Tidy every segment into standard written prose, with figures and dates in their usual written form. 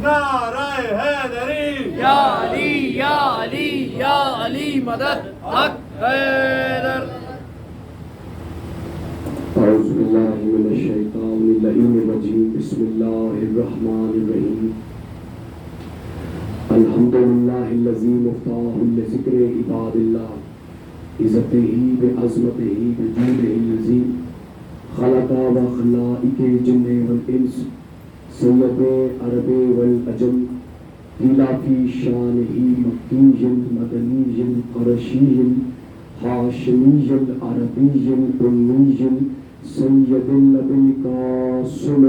نعرہ حیدری یا علی یا علی یا علی مدد حق حیدر. اعوذ باللہ من الشیطان اللعین الرجیم. بسم اللہ الرحمن الرحیم. الحمدللہ الذی مفتاح لذکر عباد اللہ عزتہ بعظمتہ بجودہ العظیم. خلق و خلائق جن والانس سید عرب والعجم قیل فی شانہ مکی مدنی قرشی ہاشمی عربی امی سید النبی قاسم.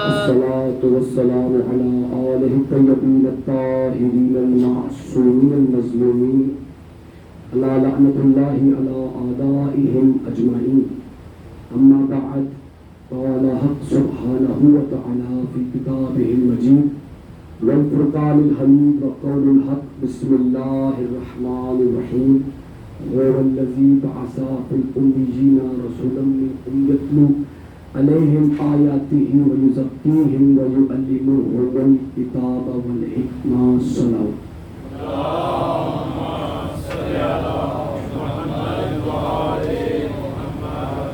الصلاة والسلام على آلہ الطیبین الطاہرین المعصومین المظلومین علی لعنۃ اللہ علی اعدائہم اجمعین. اما بعد قال حق سبحانہ وتعالی فی کتابہ المجید والفرقان الحمید وقول الحق. بسم اللہ الرحمن الرحیم. هو الذی بعث فی الأمیین رسولا منهم یتلو علیہم آیاتہ ویزکیہم ویعلمہم الکتاب والحکمہ. صلوات.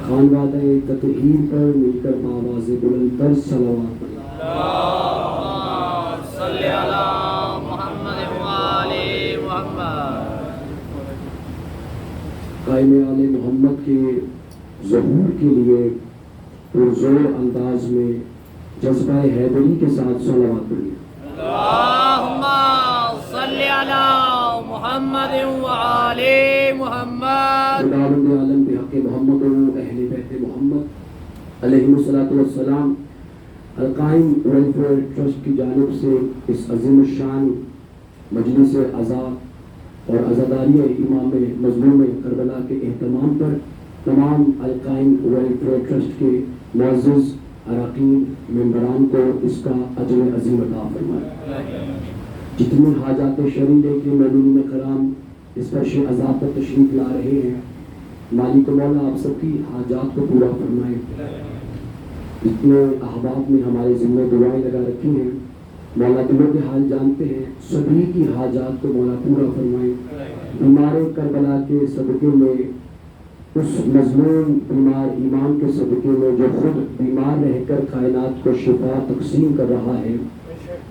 خانوادہ تطہیر پر مل کر آواز بلند تر صلوات. صلی علی محمد وآل محمد. قائم آل محمد کے ظہور کے لیے پرزور انداز میں جذبہ حیدری کے ساتھ صلوات پڑھیے. اللہم صلی علی محمد وآل محمد. خداوند عالم بحق محمد و اہل بیت محمد علیہم الصلوۃ والسلام. القائم ویلفیئر ٹرسٹ کی جانب سے اس عظیم الشان مجلس عزا اور عزاداری امام مظلوم کربلا کے اہتمام پر تمام القائم ویلفیئر ٹرسٹ کے معزز اراکین ممبران کو اس کا اجر عظیم عطا فرمائے. جتنی حاجات شرعی لے کے مدنین کرام اس فرش عذاب پر تشریف لا رہے ہیں، مالک مولا آپ سب کی حاجات کو پورا فرمائے. جتنے احباب نے ہمارے ذمہ دعائیں لگا رکھی ہیں، مولا دلوں کے حال جانتے ہیں، سبھی کی حاجات کو مولا پورا فرمائے. بیمار کربلا کے صدقے میں، اس مظلوم بیمار ایمان کے صدقے میں جو خود بیمار رہ کر کائنات کو شفا تقسیم کر رہا ہے،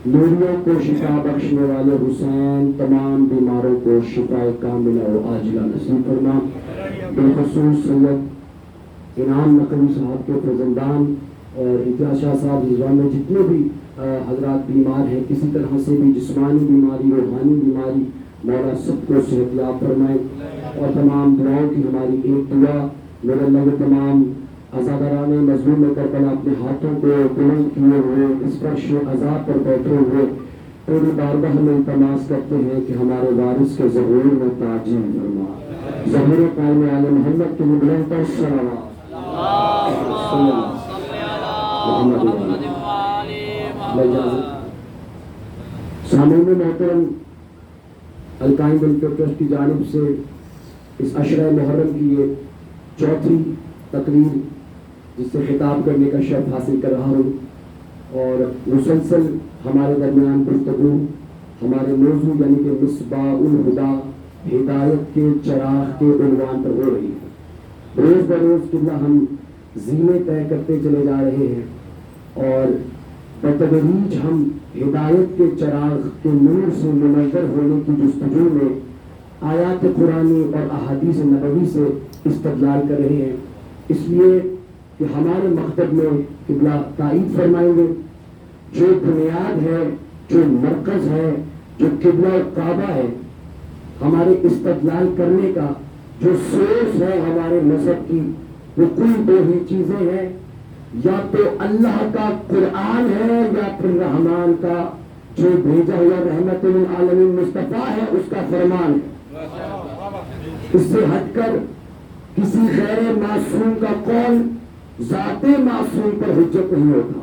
نوریوں کو شفا بخشنے والے حسین تمام بیماروں کو شفا کاملہ و عاجلہ نصیب فرما. بالخصوص سید انعام نقوی صاحب کے فرزندان اور امتیاز شاہ صاحب رضوان میں جتنے بھی حضرات بیمار ہیں، کسی طرح سے بھی جسمانی بیماری روحانی بیماری، مولا سب کو صحت یاب فرمائے. اور تمام دعاؤں کی ہماری ایک دعا، میرے اللہ کے تمام عزاداران مظلوم کربلا اپنے ہاتھوں کو بلند کیے ہوئے اس فرش عذاب پر بیٹھے ہوئے پوری بارگاہ میں التماس کرتے ہیں کہ ہمارے وارث کے ظہور میں تعجیل فرما. ظہور قائم آل محمد کے بلند تر صلوات. سامعین محترم، القائم ویلفیئر ٹرسٹ کی جانب سے اس عشرہ محرم کی یہ چوتھی تقریر جس سے خطاب کرنے کا شرف حاصل کر رہا ہوں، اور مسلسل ہمارے درمیان گفتگو ہمارے موضوع یعنی کہ مصباح الہدیٰ ہدایت کے چراغ کے عنوان پر ہو رہی ہے. روز بروز قبلہ ہم زینے طے کرتے چلے جا رہے ہیں اور بتدریج ہم ہدایت کے چراغ کے نور سے منور ہونے کی جستجو میں آیات قرآنی اور احادیث نبوی سے استدلال کر رہے ہیں. اس لیے کہ ہمارے مکتب میں قبلہ تائید فرمائیں گے، جو بنیاد ہے، جو مرکز ہے، جو قبلہ کعبہ ہے، ہمارے استدلال کرنے کا جو سورس ہے ہمارے مذہب کی، وہ کل دو ہی چیزیں ہیں، یا تو اللہ کا قرآن ہے یا پھر رحمان کا جو بھیجا ہوا رحمت للعالمین مصطفیٰ ہے اس کا فرمان ہے. اس سے ہٹ کر کسی غیر معصوم کا قول ذات معصوم پر حجت نہیں ہوتا،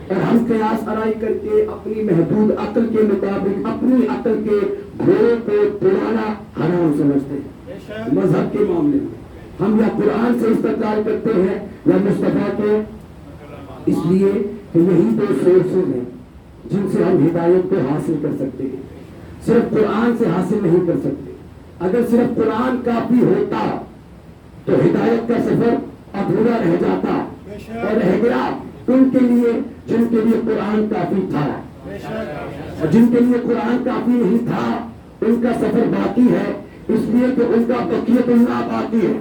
اور ہم قیاس آرائی کر کے اپنی محدود عقل کے مطابق اپنی عقل کے گھوڑے کو توڑانا حرام سمجھتے ہیں. مذہب کے معاملے میں ہم یا قرآن سے استدلال کرتے ہیں یا مصطفیٰ کے، اس لیے کہ یہی دو سورسز ہیں جن سے ہم ہدایت کو حاصل کر سکتے ہیں. صرف قرآن سے حاصل نہیں کر سکتے. اگر صرف قرآن کافی ہوتا تو ہدایت کا سفر ادھورا رہ جاتا اور رہ گیا ان کے لیے جن کے لیے قرآن کافی تھا، اور جن کے لیے قرآن کافی نہیں تھا ان کا سفر باقی ہے، اس لیے کہ ان کا بقیت اللہ باقی ہے،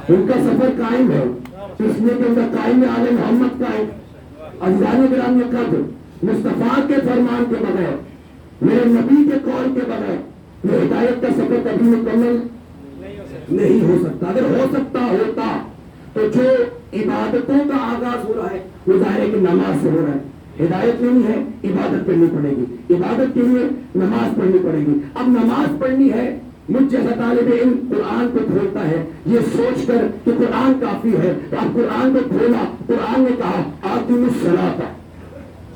ان کا سفر قائم ہے، اس لیے کہ ان کا قائم آل محمد قائم. عزیزان گرامی قدر، مصطفیٰ کے فرمان کے بغیر، میرے نبی کے قول کے بغیر یہ ہدایت کا سفر کبھی مکمل نہیں ہو سکتا. اگر ہو سکتا ہوتا تو جو عبادتوں کا آغاز ہو رہا ہے وہ ظاہر ہے کہ نماز سے ہو رہا ہے. ہدایت نہیں ہے، عبادت کرنی پڑے گی، عبادت کے لیے نماز پڑھنی پڑے گی. اب نماز پڑھنی ہے، مجھ جیسا طالب علم قرآن کو کھولتا ہے یہ سوچ کر کہ قرآن کافی ہے، تو اب قرآن کو کھولا، قرآن نے کہا آقیموا الصلاۃ،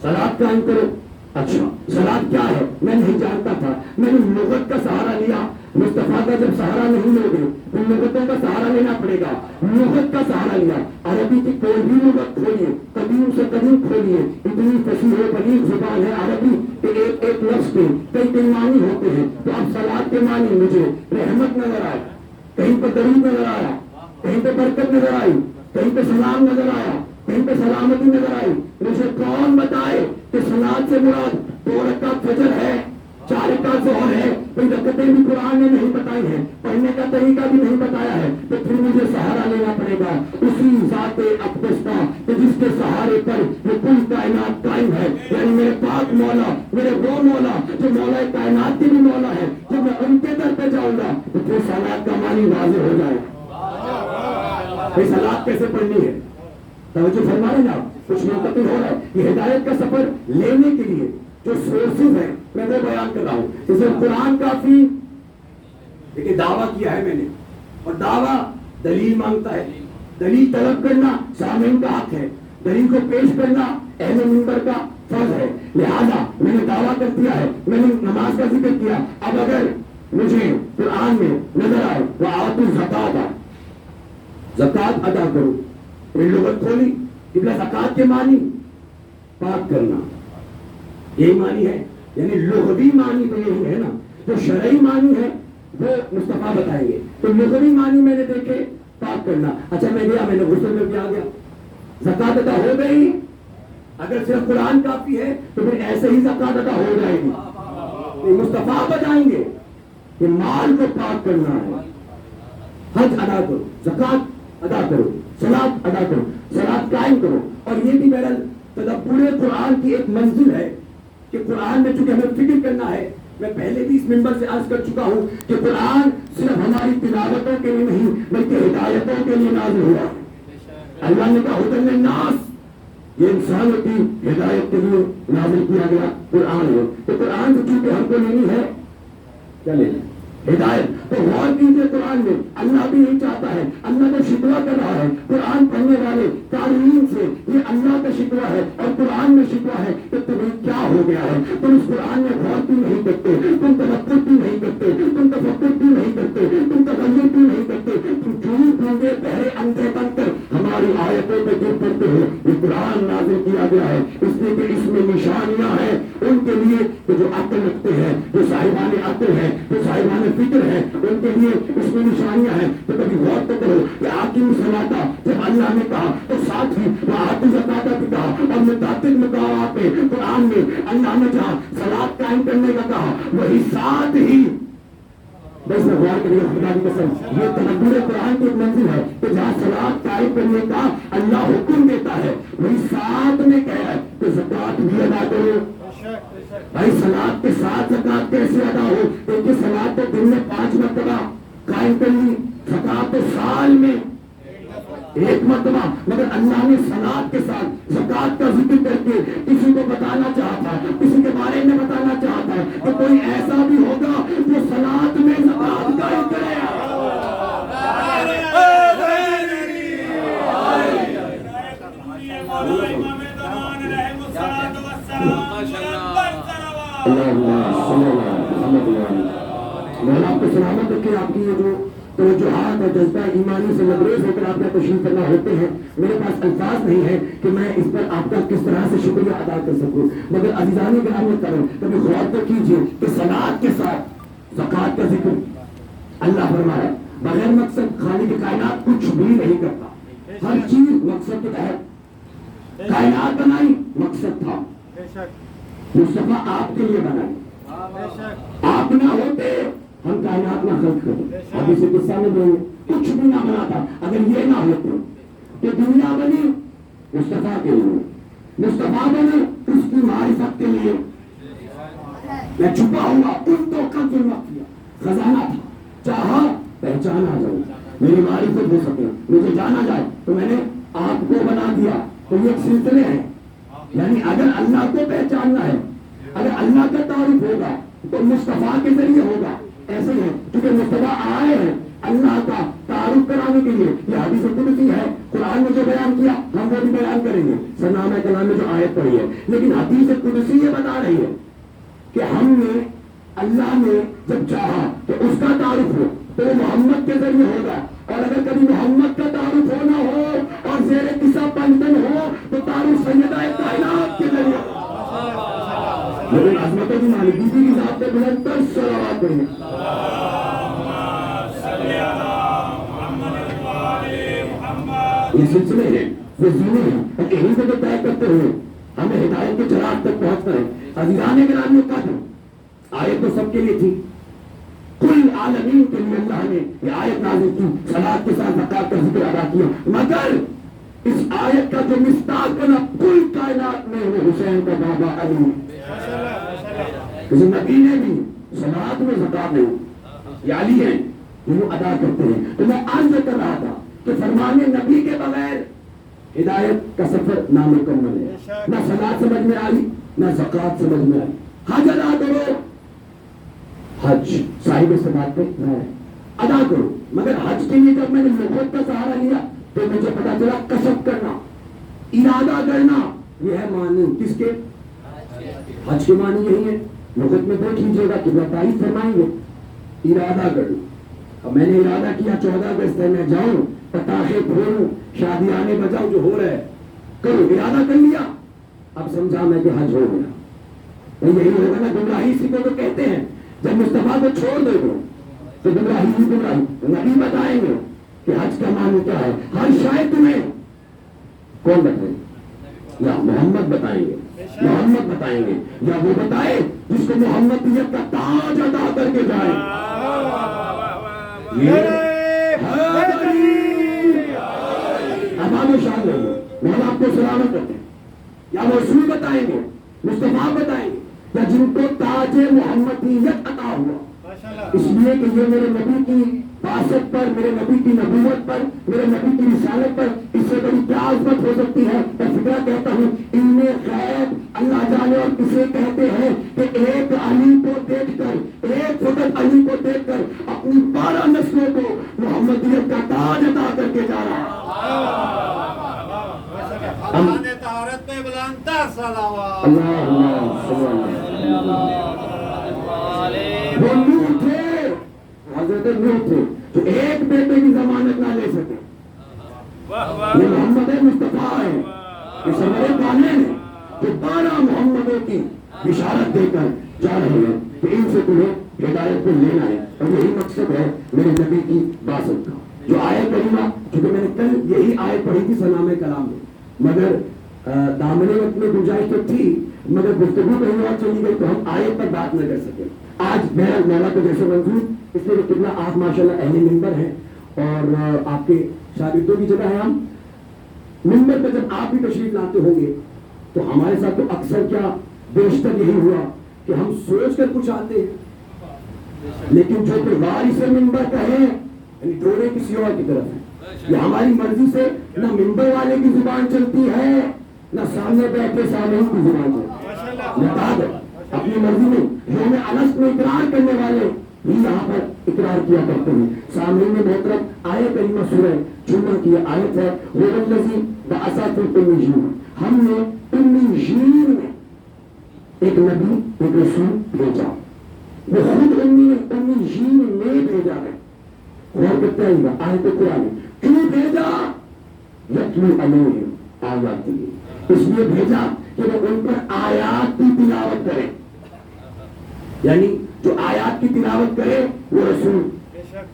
صلاۃ قائم کرو. اچھا صلاۃ کیا ہے میں نہیں جانتا تھا، میں نے لغت کا سہارا لیا. مصطفیٰ کا جب سہارا نہیں لوگے تو لغتوں کا سہارا لینا پڑے گا. لغت کا سہارا لیا، عربی کی کوئی بھی لغت کھولیے، قدیم سے قدیم کھولیے، اتنی فصیح و بلیغ زبان ہے عربی کہ ایک ایک لفظ کے کئی معنی ہوتے ہیں. تو اب صلاۃ کے معنی مجھے رحمت نظر آئے، کہیں پہ درود نظر آیا، کہیں پہ برکت نظر آئی، کہیں پہ سلام نظر آیا، کہیں پہ سلامتی نظر آئی. مجھے کون بتائے کہ صلاۃ سے مراد 2 رکعت فجر ہے، 4 رکعت ظہر ہے؟ کوئی رکعتیں بھی قرآن نے نہیں بتائی ہیں، پڑھنے کا طریقہ بھی نہیں بتایا ہے. تو پھر مجھے سہارا لینا پڑے گا اسی ذات اقدس کا کہ جس کے سہارے پر یہ کل کائنات قائم ہے. یعنی میرے پاک مولا، میرے وہ مولا جو مولا کائنات کے بھی مولا ہے. جب میں ان کے در پہ جاؤں گا تو پھر صلاۃ کا معنی واضح ہو جائے گا. یہ صلاۃ کیسے پڑھنی ہے؟ توجہ فرما رہے نا، کچھ منتقل ہو رہا ہے. یہ ہدایت کا سفر لینے کے لیے جو سورسز ہیں میں وہ بیان کر رہا ہوں. اس میں قرآن کافی، لیکن دعویٰ کیا ہے میں نے، اور دعویٰ دلیل مانگتا ہے. دلیل طلب کرنا سامعین کا حق ہے، دلیل کو پیش کرنا اہل منبر کا فرض ہے. لہذا میں نے دعویٰ کر دیا ہے، میں نے نماز کا ذکر کیا. اب اگر مجھے قرآن میں نظر آئے وآتوا الزکاۃ، زکات ادا کرو، میری لغت کھولی کہ زکات کے معنی پاک کرنا، یہی معنی ہے. یعنی لغوی معنی تو یہی ہے نا، جو شرعی معنی ہے وہ مصطفیٰ بتائیں گے. تو لغوی معنی میں نے دیکھے پاک کرنا. اچھا میں گیا، میں نے غسل کر کے آ گیا، زکات ادا ہو گئی. اگر صرف قرآن کافی ہے تو پھر ایسے ہی زکات ادا ہو جائے گی. مصطفیٰ بتائیں گے کہ مال کو پاک کرنا ہے. حج ادا کرو، زکات ادا کرو، صلاۃ ادا کرو، صلاۃ قائم کرو. اور یہ بھی بہرحال تدبر قرآن کی ایک منزل ہے کہ قرآن میں چونکہ ہمیں فکر کرنا ہے. میں پہلے بھی اس منبر سے عرض کر چکا ہوں کہ قرآن صرف ہماری تلاوتوں کے لیے نہیں بلکہ ہدایتوں کے لیے نازل ہوا. اللہ نے کہا ہدی للناس، یہ انسانوں کی ہدایت کے لیے نازل کیا گیا قرآن ہے. تو قرآن سے چونکہ ہم کو لینی ہے، کیا لینی ہدایت. تو غور کیجیے قرآن میں اللہ بھی یہی چاہتا ہے. اللہ کا شکوہ کر رہا ہے قرآن پڑھنے والے قارئین سے، یہ اللہ کا شکوہ ہے اور قرآن میں شکوہ ہے کہ تمہیں کیا ہو گیا ہے، تم اس قرآن میں غور کیوں نہیں کرتے، تم تفکر کیوں نہیں کرتے، تم تفکر کیوں نہیں کرتے، تم تغیر کیوں نہیں کرتے، تم کیوں گونگے بہرے اندھے بن کر ہماری آیتوں پہ گر پڑتے ہو. یہ قرآن نازل کیا گیا ہے اس لیے کہ اس میں نشانیاں ہیں ان کے لیے کہ جو عقل رکھتے ہیں، جو صاحبان عقل ہیں، جو صاحبان فکر ہے، ان کے لیے اس میں نشانیاں ہیں. تو کبھی غور تو کرو کہ آقیموا الصلاۃ جب اللہ نے کہا تو ساتھ ہی وآتوا الزکاۃ بھی کہا. اور متعدد مقامات پہ قرآن میں اللہ نے جہاں صلاۃ قائم کرنے کا کہا وہی ساتھ ہی، بس میں غور کریے خدا کی قسم، یہ تدبر قرآن کی ایک منزل ہے کہ جہاں صلاۃ قائم کرنے کا اللہ حکم دیتا ہے وہی ساتھ میں کہا ہے کہ زکات بھی ادا کرو. بھائی صلاۃ کے ساتھ زکات کیسے ادا ہو؟ کیونکہ صلاۃ تو دن میں 5 مرتبہ قائم کرنی، زکات تو سال میں 1 مرتبہ. مگر اللہ نے صلاۃ کے ساتھ زکات کا ذکر کر کے کسی کو بتانا چاہتا ہے، کسی کے بارے میں بتانا چاہتا ہے کہ کوئی ایسا بھی ہوگا جو صلاۃ میں زکات قائم کرے. اللہ آپ کو سلامت رکھے. آپ کی یہ جو توجہات اور جذبہ ایمانی سے لبریز ہو کر آپ کا تشریف فرما ہوتے ہیں. میرے پاس الفاظ نہیں ہے کہ میں اس پر آپ کا کس طرح سے شکریہ ادا کر سکوں, مگر عزیزان گرامی کریں کبھی غور تو کیجیے کہ صلاۃ کے ساتھ زکوٰۃ کا ذکر اللہ فرمایا بغیر مقصد خالق کائنات کچھ بھی نہیں کرتا. ہر چیز مقصد کے تحت کائنات بنائی, مقصد تھا. مصطفیٰ آپ کے لیے بنائی, آپ نہ ہوتے ہم کائنات نہ خلق کرتے. ابھی سے قصہ میں دیں گے کچھ بھی نہ بناتا اگر یہ نہ ہوتے کہ دنیا بنی مصطفیٰ کے لیے, مصطفیٰ بنے اس کی معرفت کے لیے. میں چھپا ہوا ان تو کنز المخفیہ خزانہ تھا, چاہا پہچانا جاؤں, میری معرفت ہو سکے, مجھے جانا جائے تو میں نے آپ کو بنا دیا. تو یہ ایک سلسلے ہیں, یعنی اگر اللہ کو پہچاننا ہے, اگر اللہ کا تعارف ہوگا تو مصطفیٰ کے ذریعے ہوگا. ایسے ہے کیونکہ مصطفیٰ آئے ہیں اللہ کا تعارف کرانے کے لیے. یہ حدیث قدسی ہے, قرآن میں جو بیان کیا ہم وہ بھی بیان کریں گے, سرنامہ کلام میں جو آیت پڑھی ہے. لیکن حدیث قدسی یہ بتا رہی ہے کہ ہم نے اللہ نے جب چاہا کہ اس کا تعارف ہو تو وہ محمد کے ذریعے ہوگا, اور اگر کبھی محمد کا تعارف ہونا ہو اور زیر قصہ پنجتن ہو تو تعارف سیدہ کائنات کے ذریعے ہوگا. لیکن عظمتوں کی مالک بیوی کی ذات پہ بلندتر صلوات پڑھیں. یہ سلسلے ہیں, یہ زینے ہیں, اور یہیں سے جو طے کرتے ہوئے ہمیں ہدایت کے چراغ تک پہنچنا ہے. عزیزان گرامی کا آیت تو سب کے لیے تھی, کل عالمین کے لیے اللہ نے یہ آیت نازل کی, صلاۃ کے ساتھ زکوٰۃ کا ذکر ادا کیا. مگر اس آیت کا جو مصداق بنا کل کائنات میں وہ حسین کا بابا علی. کسی نبی نے بھی صلاۃ میں زکوٰۃ نہیں, یہ علی ہیں وہ ادا کرتے ہیں. تو میں عرض کر رہا تھا کہ فرمان نبی کے بغیر ہدایت کا سفر نامکمل ہے. نہ صلاۃ سمجھ میں آئی, نہ زکوٰۃ سمجھ میں آئی. حج ادا کرو, حج صاحب استطاعت پہ ہے, ادا کرو, مگر حج کے لیے جب میں نے لغت کا سہارا لیا تو مجھے پتا چلا قصد کرنا, ارادہ کرنا, یہ ہے معنی کس کے, حج کے معنی یہی ہے. لغت میں دیکھ لیجیے گا کہ تعریف فرمائیں گے ارادہ کرو. اب میں نے ارادہ کیا 14 اگست ہے, میں جاؤں پتاخے پھوڑوں شادیانے بجاؤں, جو ہو رہا ہے کرو, ارادہ کر لیا, اب سمجھا میں کہ حج ہو گیا. یہی ہوگا نا گمراہی, اسی کو تو کہتے ہیں جب مصطفیٰ کو چھوڑ دے گا تو گمراہی ہی گمراہی. نبی بتائیں گے کہ حج کا معنی کیا ہے, ہر شاید تمہیں کون بتائیں, یا محمد بتائیں گے, محمد بتائیں گے, یا وہ بتائے جس کو محمدیت کا تاج ادا کر کے جائے. ابا میں شان رہے وہ آپ کو سلامت کرتے ہیں, یا وہ رسول بتائیں گے, مصطفیٰ بتائیں گے, یا جن کو تاج محمدیت عطا ہوا. اس لیے کہ یہ میرے نبی کی باسط پر, میرے نبی کی نبوت پر, میرے نبی کی رسالت پر اس سے بڑی کیا عظمت ہو سکتی ہے. میں فکرہ کہتا ہوں علم غیب اللہ جانے, اور کسے کہتے ہیں کہ ایک علی کو دیکھ کر, ایک فقط علی کو دیکھ کر اپنی 12 نسلوں کو محمدیت کا تاج عطا کر کے جا رہا ہے. وہ نوح تھے, حضرت نوح تھے جو ایک بیٹے کی ضمانت نہ لے سکے. یہ محمد مصطفیٰ ہے, یہ سرور کامل ہے جو 12 محمدوں کی بشارت دے کر جا رہے ہیں کہ ان سے تمہیں ہدایت کو لینا ہے. اور یہی مقصد ہے میرے نبی کی باسط کا. جو آیت کریمہ, کیونکہ میں نے کل یہی آیت پڑھی تھی سرنامہ کلام میں, مگر دامنے وقت میں گنجائش تو تھی, مگر گفتگو کہیں اور چلی گئی تو ہم آیت پر بات نہ کر سکے. آج میرا مولا کو جیسے منظور, اس لیے کتنا آپ ماشاءاللہ اہل منبر ہیں اور آپ کے شاگردوں کی جگہ ہے. ہم منبر پہ جب آپ بھی تشریف لاتے ہوں گے تو ہمارے ساتھ تو اکثر کیا بیشتر یہی ہوا کہ ہم سوچ کر کچھ آتے ہیں, لیکن جو پھر وارث منبر کہیں یعنی ڈورے کسی اور کی طرف ہے. یہ ہماری مرضی سے نہ منبر والے کی زبان چلتی ہے, نہ سامنے بیٹھے سامنے کی زبان چلتی ہے. اپنی مرضی میں یوم الست میں اقرار کرنے والے بھی یہاں پر اقرار کیا کرتے ہیں. سامنے میں محترم آیت کریمہ سورہ جمعہ کی آیت ہے, هو الذی بعث فی الأمیین, ہم نے امیین میں ایک نبی ایک رسول بھیجا. وہ خود امیین میں بھیجا ہے, غور کرتے آئیں گا آیت قرآن کیوں بھیجا؟ یتلو علیہم آیاتہ، اس لیے بھیجا کہ وہ ان پر آیات کی تلاوت کرے، یعنی جو آیات کی تلاوت کرے وہ رسول،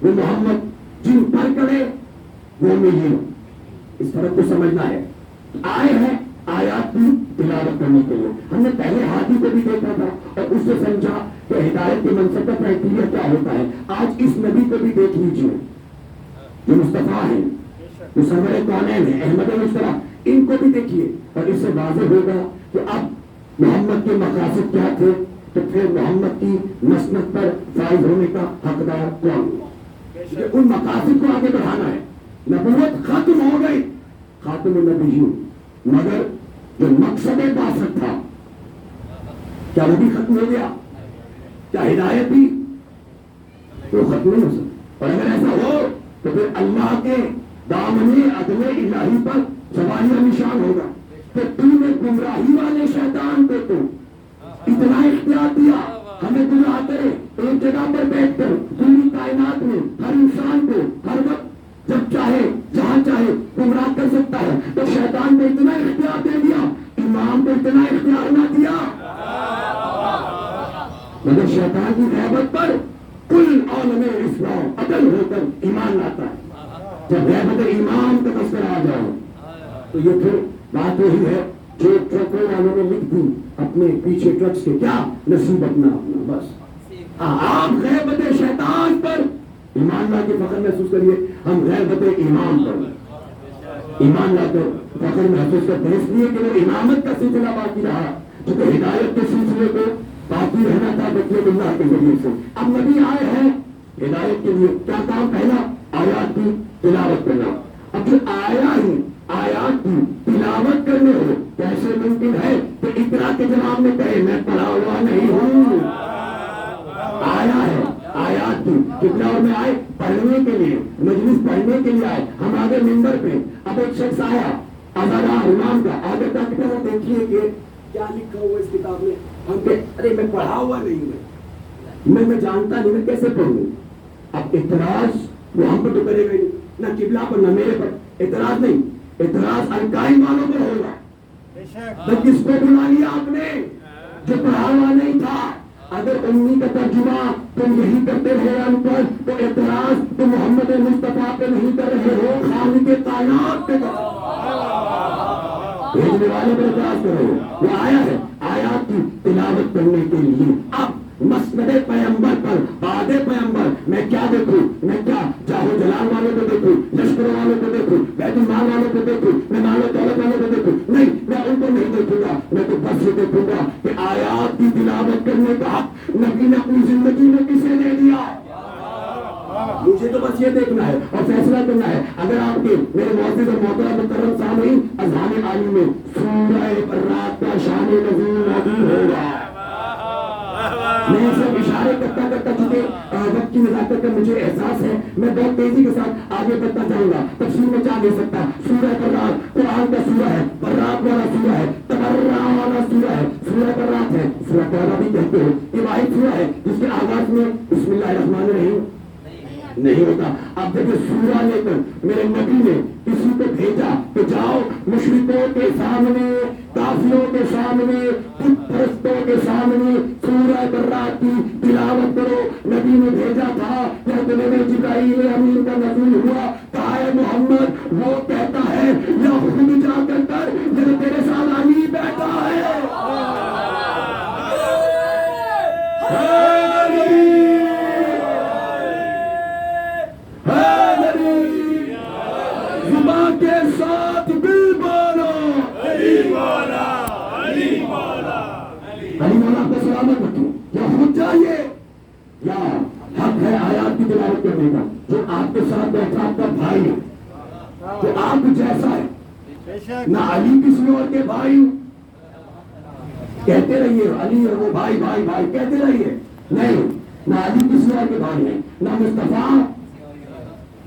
وہ محمد، جن پر کرے وہ ملین۔ اس فرق کو سمجھنا ہے۔ آئے ہیں آیات کی تلاوت کرنے کے لیے۔ ہم نے پہلے ہادی کو بھی دیکھا تھا اور اس سے سمجھا کہ ہدایت کے منصب کا کرائٹیریا کیا ہوتا ہے۔ آج اس نبی کو بھی دیکھ لیجیے جو مصطفیٰ ہیں، جو سرور کونین ہیں، احمد مصطفیٰ، ان کو بھی دیکھیے اور اس سے واضح ہوگا کہ اب محمد کے مقاصد کیا تھے، تو پھر محمد کی مسند پر فائز ہونے کا حقدار کون؟ ان مقاصد کو آگے بڑھانا ہے۔ نبوت ختم ہو گئی، خاتم النبیین، مگر جو مقصد بعثت تھا کیا وہ بھی ختم ہو گیا؟ کیا ہدایت بھی وہ ختم نہیں ہو سکتی؟ اور اگر ایسا ہو تو پھر اللہ کے دامن عدم الہی پر سوالیہ نشان ہوگا کہ تو نے گمراہی والے شیطان کو تو اتنا اختیار دیا ہمیں گمراہ کرے، ایک جگہ پر بیٹھ کر پوری کائنات میں ہر انسان کو ہر وقت جب چاہے جہاں چاہے گمراہ کر سکتا ہے، تو شیطان کو اتنا اختیار دے دیا، امام کو اتنا اختیار نہ دیا، مگر شیطان کی غیبت پر کل عالم اسلام عدل ہو کر ایمان لاتا ہے۔ جب غیبت امام کا تذکرہ آ جاؤ تو یہ پھر بات وہی ہے جو ٹرکوں والوں نے لکھ دی اپنے پیچھے ٹرکس کے، کیا نصیب اپنا اپنا، بس آپ غیبت شیطان پر ایمان لا کے فخر محسوس کریے، ہم غیبت امام پر ایمان لا کر فخر محسوس کرتے ہیں، اس لیے کہ وہ امامت کا سلسلہ باقی رہا، کیونکہ ہدایت کے سلسلے کو باقی رہنا تھا بطیب اللہ کے ذریعے سے۔ اب نبی آئے ہیں ہدایت کے لیے، کیا کام؟ پہلا آیات کی تلاوت کرنا۔ اب جو آیا ہی آیات کی تلاوت کرنے ہو، کیسے ممکن ہے کہ اقرا کے جواب میں کہے میں پڑھا ہوا نہیں ہوں؟ آیا ہے آیات کی کتنا، اور میں آئے پڑھنے کے لیے، مجلس پڑھنے کے لیے آئے، ہم آگے ممبر پہ، اب ایک شخص آیا ازارا امام کا، آگے تک وہ دیکھیے کہ کیا لکھا ہوا اس کتاب میں، ہم کہ ارے میں پڑھا ہوا نہیں ہوں، میں جانتا نہیں، میں کیسے پڑھوں؟ اب اعتراض وہ ہم پر تو کرے گا نہیں، نہ قبلہ پر نہ میرے پر، اعتراض نہیں، اعتراض القائم والوں پر ہوگا۔ تو کس کو بلا لیا آپ نے جو پڑھا ہوا نہیں تھا؟ اگر امی کا ترجمہ تم یہی کرتے رہے ان پر، تو اعتراض تو محمد مصطفیٰ پہ نہیں کر رہے ہو، خالق کائنات پہ کر بھیجنے والے پر اعتراض کر رہے ہو۔ وہ آیا ہے آیات کی تلاوت کرنے کے لیے۔ اب مسند پیغمبر پر بعد پیغمبر میں کیا دیکھوں؟ میں کیا جاہو جلال والوں کو دیکھوں، لشکر والوں کو دیکھوں، بیت المال والوں کو دیکھوں، میں مال و دولت والوں کو دیکھوں؟ نہیں، میں ان کو نہیں دیکھوں گا، میں تو بس یہ دیکھوں گا کہ آیات کی تلاوت کرنے کا حق نبی نے اپنی زندگی میں کسے دے دیا۔ مجھے تو بس یہ دیکھنا ہے اور فیصلہ کرنا ہے۔ اگر آپ کے میرے معزز اور محترم مکرم سامعین اذہان عالی میں سورہ برات کا شان نزول موجود ہوگا، میں صرف اشارے کرتا کرتا، چونکہ وقت کی نزاکت کا مجھے احساس ہے، میں بہت تیزی کے ساتھ آگے بڑھتا جاؤں گا، تفصیل میں جا نہیں سکتا۔ سورہ برات قرآن کا سورہ ہے، برات والا سورہ ہے، تبرع والا سورہ ہے، سورہ برات ہے، سورہ توبہ بھی کہتے ہیں۔ یہ واحد سورہ ہے جس کے آغاز میں بسم اللہ الرحمن الرحیم نہیں ہوتا۔ اب دیکھیں سورہ لے کر میرے نبی نے کسی کو بھیجا کہ جاؤ مشرکوں کے سامنے، کافروں کے سامنے، بت پرستوں کے سامنے سورہ برات کی تلاوت کرو۔ نبی نے بھیجا تھا کہ جناب جبرائیل امین کا نزول ہوا، کہا ہے محمد وہ کہتا ہے یا خود جا کر جب تیرے ساتھ علی بیٹھا ہے۔ زبان کے ساتھ دل بولو علی مولا، علی مولا، علی مولا کو سلامت رکھو۔ یا خود جائیے یا حق ہے آیات کی تلاوت کرنے کا۔ جو آپ کے ساتھ بیٹھا آپ کا بھائی ہے، جو آپ جیسا ہے، نہ علی کسی اور کے بھائی کہتے رہیے علی اور وہ بھائی بھائی بھائی کہتے رہیے، نہیں، نہ علی کسی اور کے بھائی ہیں، نہ مصطفیٰ۔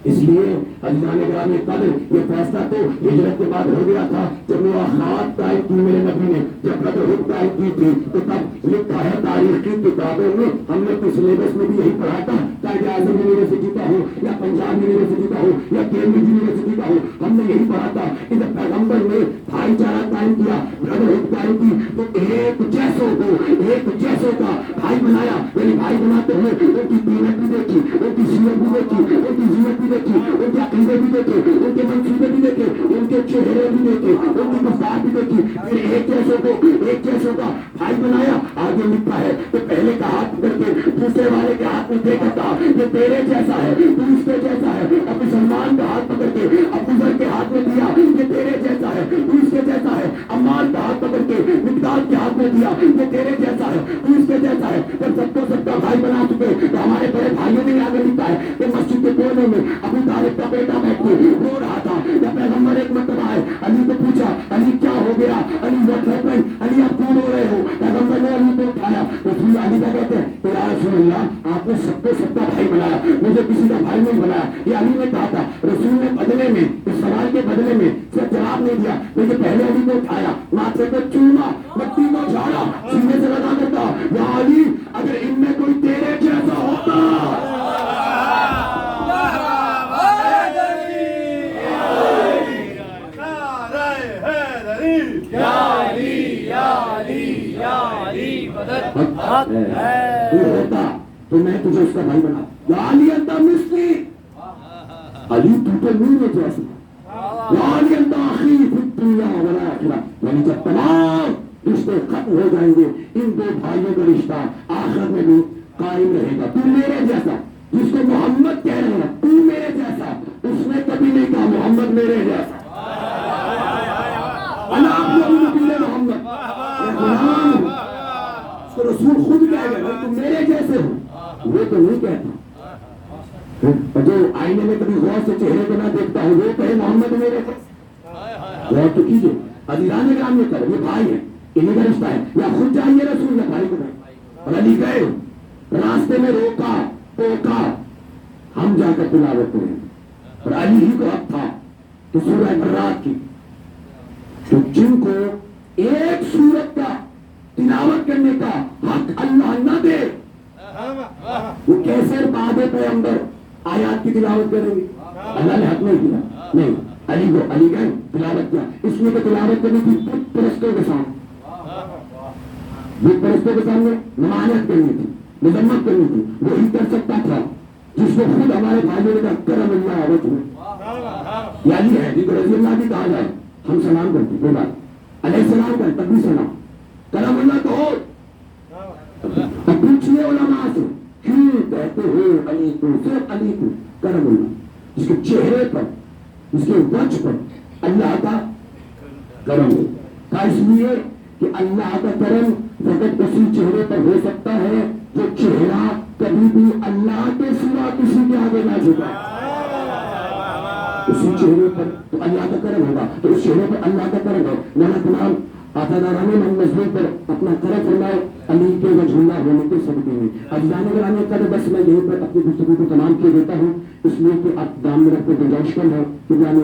اس لیے عزیزان گرامی قدر یہ فیصلہ تو ہجرت کے بعد ہو گیا تھا، جب مواخات قائم کی میرے نبی نے، جب بدر قائم کی تھی، تو تب لکھا ہے تاریخ کی کتابوں میں، ہم نے تو سلیبس میں بھی یہی پڑھا تھا قائد اعظم یونیورسٹی کا ہو یا پنجاب یونیورسٹی کا ہو یا کیمبرج یونیورسٹی کا ہو، ہم نے یہی پڑھا تھا کہ جب پیغمبر نے بھائی چارہ قائم کیا، برادرہڈ قائم کی، تو ایک جیسوں کا بھائی بنایا، یعنی بھائی بناتے ہوئے ان کی قیمت بھی دیکھی، ان کی سیرت بھی دیکھی، ان کی زینت بھی دیکھی، ان کے عقیدے بھی دیکھے، ان کے منصوبے بھی دیکھے، ان کے چہرے بھی دیکھے، ان کی گفتار بھی دیکھی، پھر ایک جیسوں کا بھائی بنایا۔ آگے لکھا ہے کہ پہلے کا ہاتھ پکڑ کے دوسرے والے کے ہاتھ میں دے کر کہا یہ تیرے جیسا ہے، تو اس کے جیسا ہے۔ ابو سلمان کا ہاتھ پکڑ کے ابو ذر کے ہاتھ میں دیا، یہ تیرے جیسا ہے، تو اس کے جیسا ہے۔ عمار کا ہاتھ پکڑ کے مقداد کے ہاتھ میں دیا، یہ تیرے جیسا ہے، تو اس کے جیسا ہے۔ جب سب کو سب کا بھائی بنا چکے تو ہمارے بڑے بھائیوں نے آگے لکھا ہے کہ مسجد کے کونے میں ابو طالب کا بیٹا بیٹھ کے رو رہا تھا۔ جب پیغمبر ایک مرتبہ آئے، علی کو پوچھا علی کیا ہو گیا، علی what happened؟ علی آپ کیوں رو رہے ہو؟ پیغمبر نے علی کو اٹھایا، تو پھر علی کا کہتے ہیں کہ یا رسول اللہ آپ نے سب کو سب کا بھائی بنایا، مجھے کسی کا بھائی نہیں بنایا۔ یہ علی نے کہا تھا، رسول نے بدلے میں اس سوال کے بدلے میں صرف جواب نہیں دیا، لیکن پہلے علی کو اٹھایا، ماتھے کو چوما، مٹی کو جھاڑا، سینے سے لگا کر کہا یا علی اگر ان میں کوئی تیرے جیسا ہوتا ہوتا تو میں تجھے اس کا بھائی بنا۔ یا علی انت مثلی، علی تو میرے جیسا، یا علی انت اخی فی الدنیا والآخرہ، یعنی جب تمام رشتے ختم ہو جائیں گے ان دو بھائیوں کا رشتہ آخر میں بھی قائم رہے گا۔ تو میرے جیسا جس کو محمد کہہ رہے ہیں، تو میرے جیسا، اس نے کبھی نہیں کہا محمد میرے جیسا۔ محمد تو رسول خود کہہ گئے تم میرے جیسے ہو، وہ تو نہیں کہتا۔ جو آئینے میں کبھی غور سے چہرے کو نہ دیکھتا ہو وہ کہے محمد میرے جیسے، غور تو کیجیے۔ عزیزان گرامی یہ کرو، یہ بھائی ہے، انہیں کا رشتہ ہے، یا خود جائیے رسول نے بھائی کو بھائی، اور علی گئے راستے میں روکا ٹوکا، ہم جا کر تلاوت کریں، اور علی ہی کو حق تھا کہ سورہ برات کی، تو جن کو ایک سورت کا تلاوت کرنے کا حق اللہ نہ دے وہ کیسے بعد پیغمبر آیات کی تلاوت کریں گے؟ اللہ نے حق نہیں دیا، نہیں، علی کو علی گئے تلاوت کیا، اس لیے کہ تلاوت کرنی تھی بت پرستوں کے سامنے، بت پرستوں کے سامنے نمازت کرنی تھی، مذمت کرنی تھی، وہی کر سکتا تھا جس کو خود ہمارے بھائیوں نے کہا کرم اللہ عورت میں یا علی ہے جن کو رضی اللہ بھی کہا جائے، ہم سلام کرتے کوئی بات، علیہ السلام کا تب بھی سلام، کرم اللہ تو ہو۔ اب پوچھئے علماء سے کیوں کہتے ہو علی کو، صرف علی کو کرم اللہ، جس کے چہرے پر اس کے وجہ پر اللہ کا کرم ہو، کا اس لیے کہ اللہ کا کرم فقط اسی چہرے پر ہو سکتا ہے جو چہرہ کبھی بھی اللہ کے سوا کسی کے آگے نہ جھکا، اسی چہرے پر تو اللہ کا کرم ہوگا، تو اس چہرے پر اللہ کا کرم ہے۔ مولانا تمام آتا نارانے محمد نظمی پر اپنا کرم فرمائے علی کے وجہ اللہ ہونے کے صدقے میں۔ عزیزان گرامی کا بس میں یہیں پر اپنی گفتگو کو تمام کیے دیتا ہوں، اس لیے کہ آپ دام میں رکھتے گنجائش کم ہے، قبلہ نے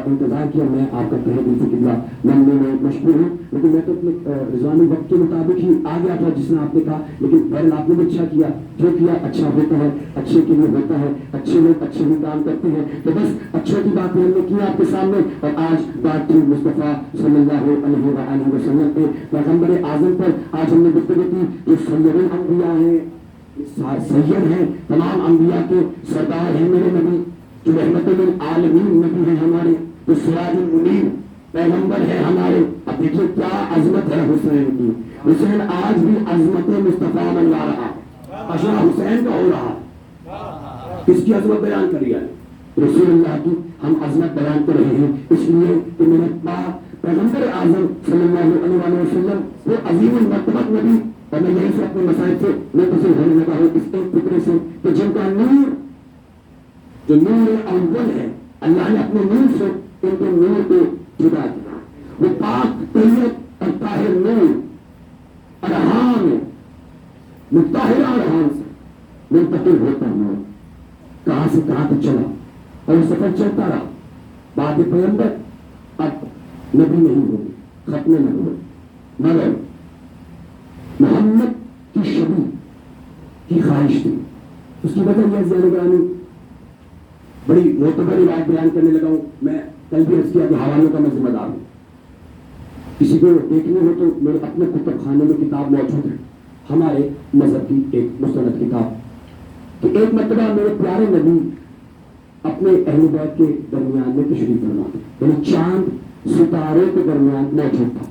انتظار کیا، میں آپ کا تہہ دل سے قبلہ ماننے میں مشغول ہوں، لیکن میں تو اپنے رضوانی وقت کے مطابق ہی آ گیا تھا جس نے آپ نے کہا، لیکن بہرحال آپ نے بھی اچھا کیا، جو کیا اچھا ہوتا ہے، اچھے کے لیے ہوتا ہے، اچھے لوگ اچھے ہی کام کرتے ہیں، تو بس اچھوں کی بات ہم نے کی آپ کے سامنے، اور آج بات تھی مصطفیٰ صلی اللہ علیہ وآلہ وسلم کے پیغمبر اعظم پر آج ہم نے گفتگو کی، جو سید الانبیاء ہیں، سید ہیں، تمام انبیاء کے سردار ہیں میرے نبی، جو رحمت للعالمین نبی ہیں ہمارے، جو سراج المنیر پیغمبر ہیں ہمارے۔ اب دیکھیے کیا عظمت ہے حسین کی، حسین آج بھی عظمت مصطفیٰ بن لا رہا، اشرا حسین کا ہو رہا، کس کی عظمت بیان کری ہے؟ رسول اللہ کی ہم عظمت بیان کر رہے ہیں، اس لیے کہ میرے پاک پیغمبر اعظم صلی اللہ علیہ وسلم وہ عظیم المرتبت نبی، اور میں یہیں سے اپنے مسائل سے متصل ہونے لگا ہوں اس ایک فکرے سے کہ جن کا نور جو نور اول ہے، اللہ نے اپنے نور سے ان کے نور کو جدا کیا، وہ پاک طیب اور طاہر نور ارحام مطہرہ ارحام سے منتقل ہوتا نور کہاں سے کہاں تک چلا، اور سفر چلتا رہا، بعد پیغمبر اب نبی نہیں ہوگی، ختم نہ ہوگی، مگر محمد کی شبیہ کی خواہش تھی، اس کی وجہ یہ زیادہ گرامی بڑی معتبر روایت بیان کرنے لگا ہوں. میں کل بھی عرض کیا کہ حوالوں کا میں ذمہ دار ہوں. کسی کو دیکھنے ہو تو میرے اپنے کتب خانے میں کتاب موجود ہے ہمارے مذہب کی ایک مستند کتاب کہ ایک مرتبہ میرے پیارے نبی اپنے اہل بیت کے درمیان میں تشریف فرما تھے. یعنی چاند ستارے کے درمیان موجود تھا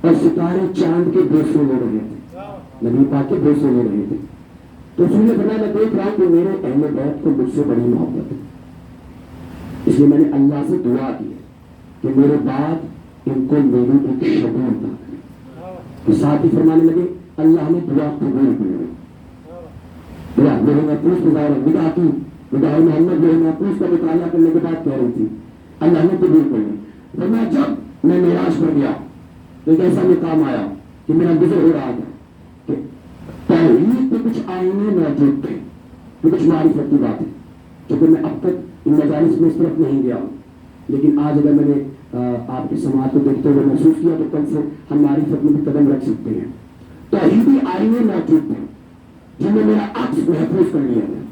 اور ستارے چاند کے بوسے لے رہے تھے. نبی پاک کے بوسے لے رہے تھے. تو اس نے فرمایا میں دیکھ رہا ہوں کہ میرے اہل بیت کو مجھ سے بڑی محبت ہے, اس لیے میں نے اللہ سے دعا کی کہ میرے بعد ان کو میری ایک شبیہ عطا کرے. تو ساتھ ہی فرمانے لگے اللہ نے دعا قبول کی. میرے محفوظ کو ظاہر نگاہ کی نگاہ محمد میرے محفوظ کا مطالعہ کرنے کے بعد کہہ رہی تھی اللہ نے قبول کر لی. فرمایا جب میں معراج پر گیا تو ایک ایسا مقام آیا کہ میرا گزر ہو رہا تھا کہ توحید کے کچھ آئینے موجود تھے, تو کچھ معرفت کی بات ہے کیونکہ میں اب تک ان مجالس میں اس طرف نہیں گیا ہوں, لیکن آج اگر میں نے آپ کی سماعت کو دیکھتے ہوئے محسوس کیا تو کل سے ہم معرفت میں بھی قدم رکھ سکتے ہیں. توحیدی آئینے موجود تھے جن میں میرا عکس محفوظ کر لیا گیا.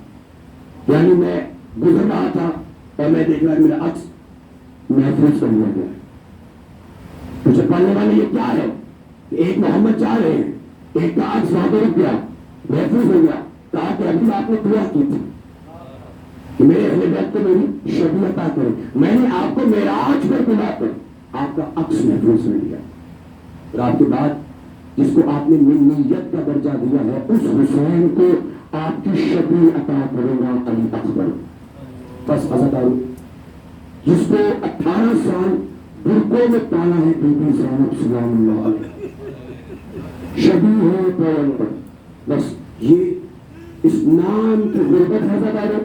یعنی میں گزر رہا تھا اور میں دیکھ رہا میرا عکس محفوظ کر لیا گیا. مجھے پڑھنے والے یہ کیا ہے کہ ایک محمد جا رہے ہیں, ایک کا عکس وہاں پہ رک گیا, محفوظ ہو گیا. کہا کہ ابھی آپ نے دعا کی تھی کہ میرے اہل بیت کو میری شبیہ عطا کرے. میں نے آپ کو معراج پر بلا کر آپ کا عکس محفوظ کر لیا. اور آپ کے بعد جس کو آپ نے منیت کا درجہ دیا ہے اس حسین کو آپ کی شبیہ عطا کرے گا علی اکبر. بس عزادارو جس کو 18 سال برقعوں میں پالا ہے بی بی زینب سلام اللہ علیہ, شبیہ ہے پیغمبر. بس یہ اس نام کی غربت ہے عزادارو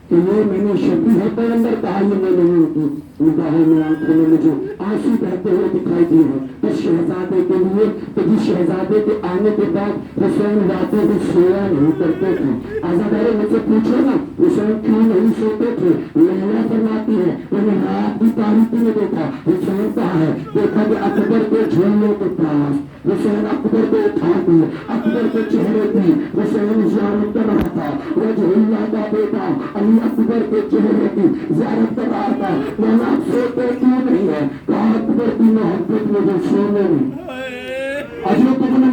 کہ یہ میں نے شبیہ ہے پیغمبر کہا. یہ میں نہیں نگاہوں میں آنکھوں میں مجھے آنسو بہتے ہوئے دکھائی دیے ہیں. اس شہزادے کے لیے کہ جس شہزادے کے آنے کے بعد حسین راتوں کو سویا نہیں کرتے تھے. عزادارو مجھ سے پوچھو نا حسین کیوں نہیں سوتے تھے. لیلا فرماتی ہے میں نے رات کی تاریکی میں دیکھا حسین کہاں ہے, دیکھا کہ اکبر کے جھولوں کے پاس حسین اکبر کو اٹھا کے اکبر کے چہرے کی حسین زیارت کر رہا تھا. وجہ اللہ کا بیٹا علی اکبر کے چہرے کی زیارت کر رہا تھا. میں آپ سوتے کیوں نہیں ہے, کہا اکبر کی محبت مجھے سونے نہیں. اجو تمن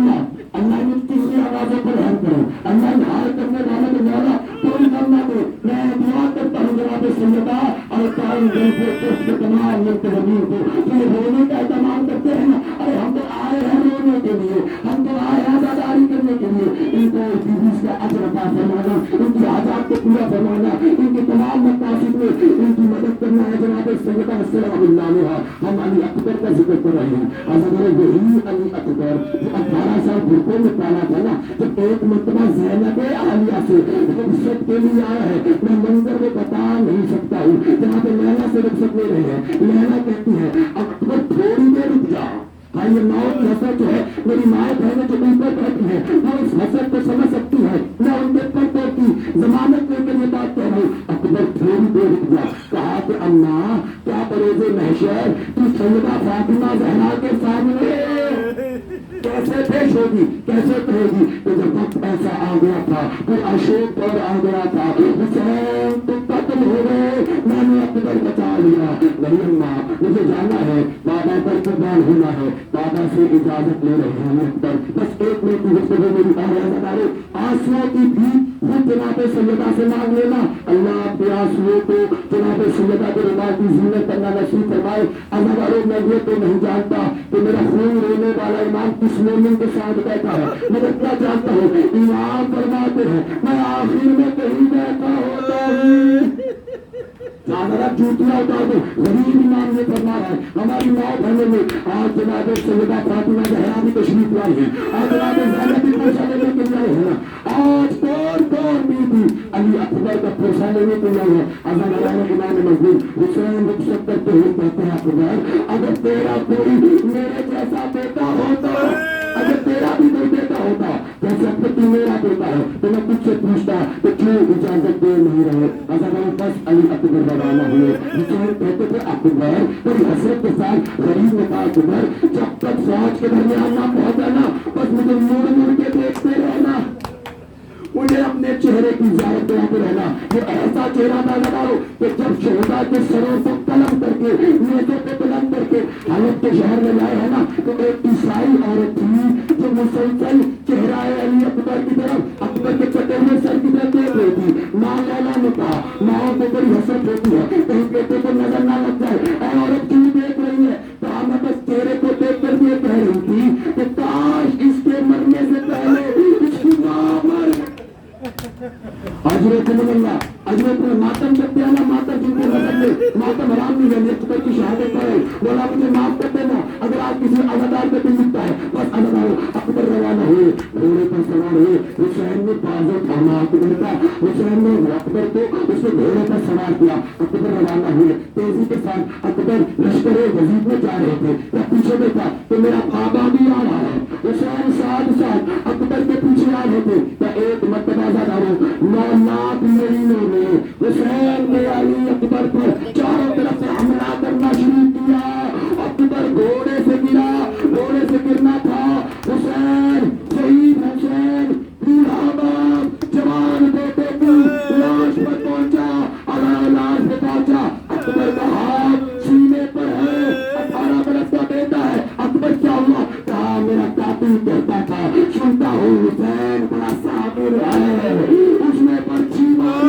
اللہ نے تیسری آوازوں پر رحم کرو. اللہ نے ہار کرنے والا تو مولا کوئی کرنا دے. میں دعا کرتا ہوں جناب سیدہ اور قائم دل کے تمام منتظمین کو کہ رونے کا اہتمام کرتے ہیں نا. ارے ہم تو آئے ہیں رونے کے لیے, ہم تو آئے ہیں آزاداری کرنے کے لیے. ان کو بیویز کا اجر عطا فرمانا, ان کی حاجات کو پورا فرمانا, ان کے تمام مقاصد میں ان کی مدد کرنا ہے. جناب سیدہ سلام اللہ علیہ ہم علی اکبر کا ذکر کر رہے ہیں. حضرت یہی علی اکبر جو 18 سال برقعوں میں پالا تھا نا, جب ایک مرتبہ زینب عالیہ سے رخصت کے لیے آیا ہے. میں منظر میں بتا نہیں سکتا ہوں. جناب لیلا سے رخصت لے رہے ہیں. لیلا کہتی ہے اکبر تھوڑی دیر رک جا. ہاں یہ موت کی حسرت جو ہے میری مائیں بہنیں جو اوپر بیٹھی ہیں وہ اس حسرت کو سمجھ سکتی ہے. میں ان کے پردوں کی ضمانت لے کر یہ بات کہہ رہا ہوں. اکبر تھوڑی دیر رک جا. کہا کہ اماں کیا بروز محشر تو سیدہ فاطمہ زہرا کے سامنے کیسے پیش ہوگی, کیسے کہے گی کہ جب وقت ایسا آ گیا تھا, پھر اشوک دور آ گیا تھا, حسین تو قتل ہو گئے, میں نے اکبر بچا لیا. نہیں اماں مجھے جانا ہے, بابا پر قربان ہونا ہے. بابا سے اجازت لے رہے ہیں اکبر. بس ایک منٹ کی گفتگو میری اور ہے. آنسوؤں کی بھی خود جناب سیدہ سے مانگ لینا. اللہ اپنے آنسوؤں کو جناب سیدہ کے رومال کی زینت کرنا نصیب فرمائے. عزادارو میں یہ تو نہیں جانتا کہ میرا خون رونے والا امام کس مومن کے ساتھ بیٹھا ہے, مگر کیا جانتا ہوں امام فرماتے ہیں میں آخر میں کہیں بیٹھا ہوتا ہوں. ذرا جوتیاں اتار دو. غریب امام نے فرما ہے ہماری ماں بہنوں میں آج جناب سیدہ فاطمہ زہرا بھی تشریف لائی ہے, آج جناب زینب بھی پوچھا لینے کے لیے ہے نا. آج کون بھی علی اکبر کا پوچھا لینے کے لیے ہے. عزادارو امام مظلوم حسین رخصت کرتے ہوئے کہتے ہیں اکبر اگر تیرا کوئی میرے جیسا بیٹا ہوتا, اگر تیرا بھی کوئی بیٹا ہوتا جیسے اب تو میرا بیٹا ہے تو میں تجھ سے پوچھتا کہ کیوں اجازت دے نہیں رہے. عزادارو بس علی اکبر روانہ ہوئے. حسین کہتے تھے اکبر بڑی حسرت کے ساتھ غریب نے کہا اکبر جب تک فوج کے درمیان نہ پہنچا نا بس مجھے مڑ مڑ کے دیکھتے رہنا. مجھے اپنے چہرے کی زیارت کرتے رہنا. یہ ایسا چہرہ نہ لگاؤ کہ جب شہداء کے سروں کو قلم کر کے نیزوں پہ بلند کر کے حلب کے شہر میں لائے ہیں نا, تو ایک عیسائی عورت تھی جو مسلسل چہرہ علی اکبر کی طرف, اکبر کے کٹے ہوئے سر کی طرف دیکھ رہی تھی. ماں لیلا نے کہا, ماں کو بڑی حسرت ہوتی ہے کہیں بیٹے کو نظر نہ لگ جائے, اے عورت کیوں دیکھ رہی ہے؟ کہا میں بس چہرے کو دیکھ کر یہ کہہ رہی تھی کہ کاش اس کے مرنے سے پہلے اس کی ماں مر. اجرت اللہ, اجرت ماتم کرتے ہیں نا, ماتم جن کے نظر میں ماتم حرام نہیں ہے, اکبر کی شہادت کرے. بولا مجھے معاف کر دینا اگر آپ کسی عزادار پہ دل لکھتا ہے. بس عزادار اکبر روانہ ہوئے, گھوڑے پر سوار ہوئے. حسین نے بازو تھاما اکبر کا, حسین نے اکبر کو اس کے گھوڑے پر سوار کیا. اکبر روانہ ہوئے تیزی کے ساتھ. اکبر لشکر یزید میں جا رہے تھے. میں پیچھے دیکھا کہ میرا بابا بھی آ رہا ہے. حسین ساتھ ساتھ اکبر کے پیچھے آ رہے تھے. میں ایک مرتبہ زیادہ ہوں 9 لاکھ مہینوں میں حسین نے علی اکبر پر چاروں طرف سے حملہ کرنا شروع کیا. اکبر گھوڑے سے گرا, گھوڑے سے گرنا تھا. حسین شہید حسین بوڑھا باپ جوان بیٹے کی لاش پر پہنچا, لاش پہ پہنچا. اکبر کا ہاتھ سینے پر ہے, 18 برس کا بیٹا ہے. اکبر کیا ہوا؟ کہا میرا قاتل کہتا تھا سنتا ہوں حسین بڑا صابر ہے, اس نے پرچی ماری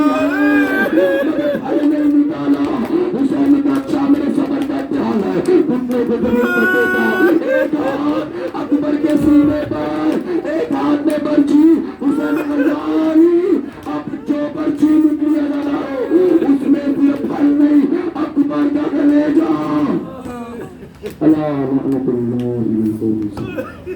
ہے مگر بھائی نہیں نکالا. حسین کا اچھا میرے صبر کا امتحان ہے. گھٹنے پہ زمین پر دیکھا, ایک ہاتھ اکبر کے سینے پر, ایک ہاتھ میں پرچی. حسین ماری, اب جو پرچی نکلی ہے اس میں صرف پھل نہیں اکبر کا کلیجہ. اللہ رحمت اللہ علیہ.